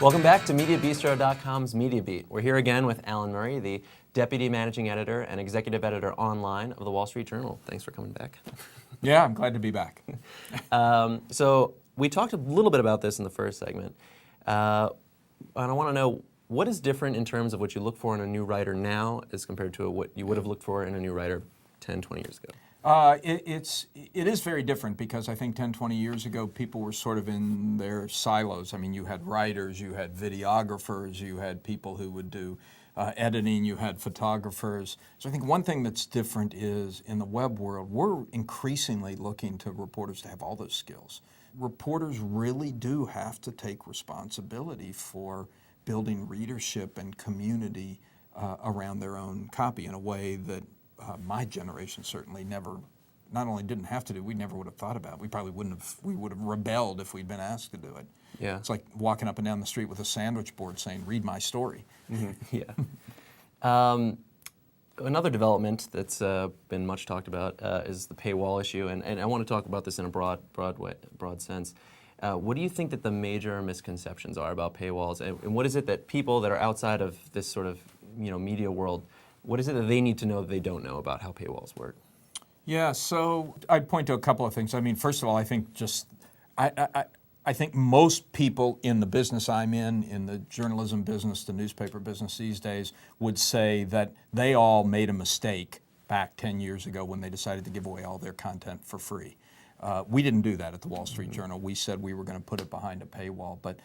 Welcome back to MediaBistro.com's Media Beat. We're here again with Alan Murray, the Deputy Managing Editor and Executive Editor online of the Wall Street Journal. Thanks for coming back. Yeah, I'm glad to be back. So we talked a little bit about this in the first segment. And I want to know, what is different in terms of what you look for in a new writer now as compared to what you would have looked for in a new writer 10, 20 years ago? It is very different because I think 10, 20 years ago, people were sort of in their silos. I mean, you had writers, you had videographers, you had people who would do editing, you had photographers. So I think one thing that's different is in the web world, we're increasingly looking to reporters to have all those skills. Reporters really do have to take responsibility for building readership and community around their own copy in a way that my generation certainly never, not only didn't have to do, we never would have thought about it. We probably wouldn't have, we would have rebelled if we'd been asked to do it. Yeah. It's like walking up and down the street with a sandwich board saying, read my story. Mm-hmm. Yeah. Another development that's been much talked about is the paywall issue, and I want to talk about this in a broad sense. What do you think that the major misconceptions are about paywalls, and what is it that people that are outside of this sort of media world, what is it that they need to know that they don't know about how paywalls work? Yeah, so I'd point to a couple of things. I mean, first of all, I think just I think most people in the business I'm in the journalism business, the newspaper business these days, would say that they all made a mistake back 10 years ago when they decided to give away all their content for free. We didn't do that at the Wall Street Journal. We said we were going to put it behind a paywall. But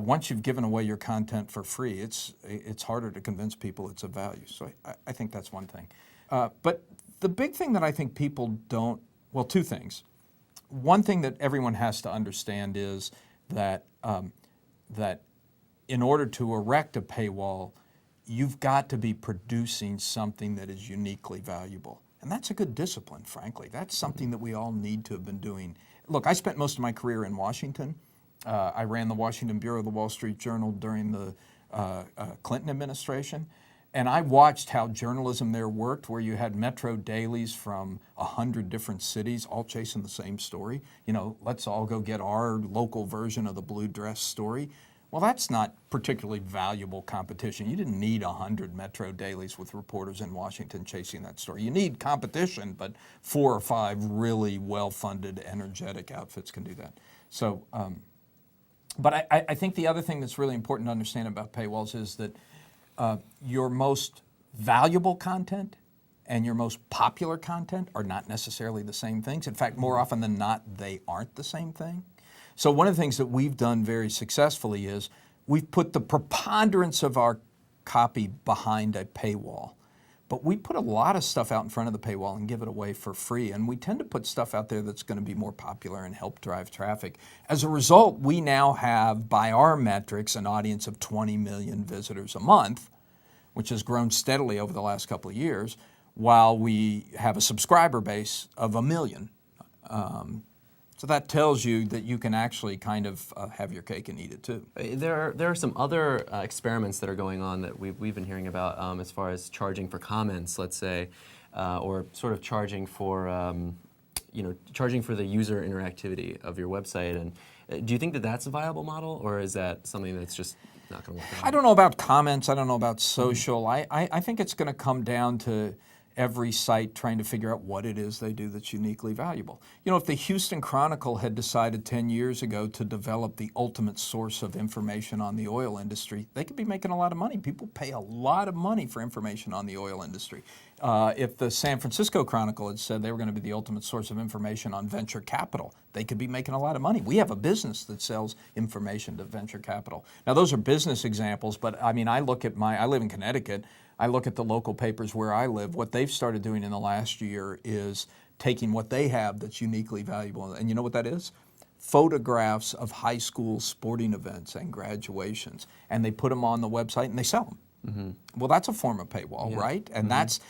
once you've given away your content for free, it's harder to convince people it's of value. So I think that's one thing. But the big thing that I think people don't, well, two things. One thing that everyone has to understand is that that in order to erect a paywall, you've got to be producing something that is uniquely valuable. And that's a good discipline, frankly. That's something that we all need to have been doing. Look, I spent most of my career in Washington. I ran the Washington Bureau of the Wall Street Journal during the Clinton administration. And I watched how journalism there worked, where you had metro dailies from 100 different cities all chasing the same story. Let's all go get our local version of the blue dress story. Well, that's not particularly valuable competition. You didn't need 100 metro dailies with reporters in Washington chasing that story. You need competition, but 4 or 5 really well-funded, energetic outfits can do that. So, but I think the other thing that's really important to understand about paywalls is that your most valuable content and your most popular content are not necessarily the same things. In fact, more often than not, they aren't the same thing. So one of the things that we've done very successfully is we've put the preponderance of our copy behind a paywall. But we put a lot of stuff out in front of the paywall and give it away for free. And we tend to put stuff out there that's going to be more popular and help drive traffic. As a result, we now have, by our metrics, an audience of 20 million visitors a month, which has grown steadily over the last couple of years, while we have a subscriber base of 1 million. So that tells you that you can actually kind of have your cake and eat it too. There are some other experiments that are going on that we've been hearing about as far as charging for comments, let's say, or sort of charging for charging for the user interactivity of your website. And do you think that that's a viable model, or is that something that's just not going to work out? I don't know about comments. I don't know about social. I think it's going to come down to every site trying to figure out what it is they do that's uniquely valuable. If the Houston Chronicle had decided 10 years ago to develop the ultimate source of information on the oil industry, they could be making a lot of money. People pay a lot of money for information on the oil industry. If the San Francisco Chronicle had said they were going to be the ultimate source of information on venture capital, they could be making a lot of money. We have a business that sells information to venture capital. Now, those are business examples, but I mean, I live in Connecticut. I look at the local papers where I live. What they've started doing in the last year is taking what they have that's uniquely valuable. And you know what that is? Photographs of high school sporting events and graduations. And they put them on the website and they sell them. Mm-hmm. Well, that's a form of paywall, right? And that's,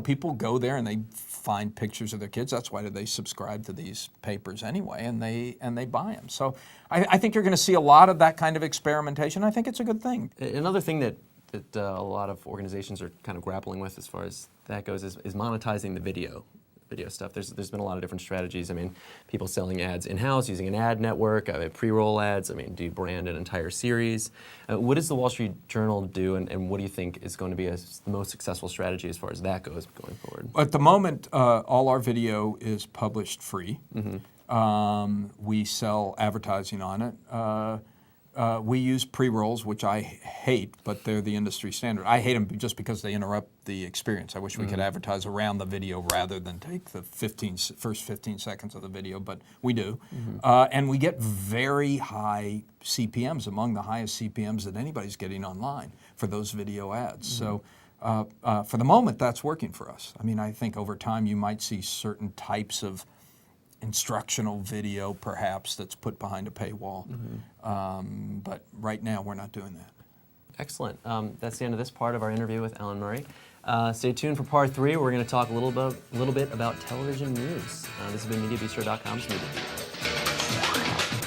people go there and they find pictures of their kids. That's why they subscribe to these papers anyway, and they buy them. So I think you're going to see a lot of that kind of experimentation. I think it's a good thing. Another thing that a lot of organizations are kind of grappling with as far as that goes is monetizing the video video stuff. There's been a lot of different strategies. I mean, people selling ads in-house, using an ad network, pre-roll ads. I mean, do you brand an entire series? What does the Wall Street Journal do, and what do you think is going to be the most successful strategy as far as that goes going forward? At the moment, all our video is published free. We sell advertising on it. We use pre-rolls, which I hate, but they're the industry standard. I hate them just because they interrupt the experience. I wish we could advertise around the video rather than take the first 15 seconds of the video, but we do. And we get very high CPMs, among the highest CPMs that anybody's getting online for those video ads. So for the moment, that's working for us. I mean, I think over time you might see certain types of instructional video, perhaps, that's put behind a paywall. But right now, we're not doing that. Excellent. That's the end of this part of our interview with Alan Murray. Stay tuned for part 3. We're going to talk a little bit about television news. This has been MediaBistro.com's Media Beat.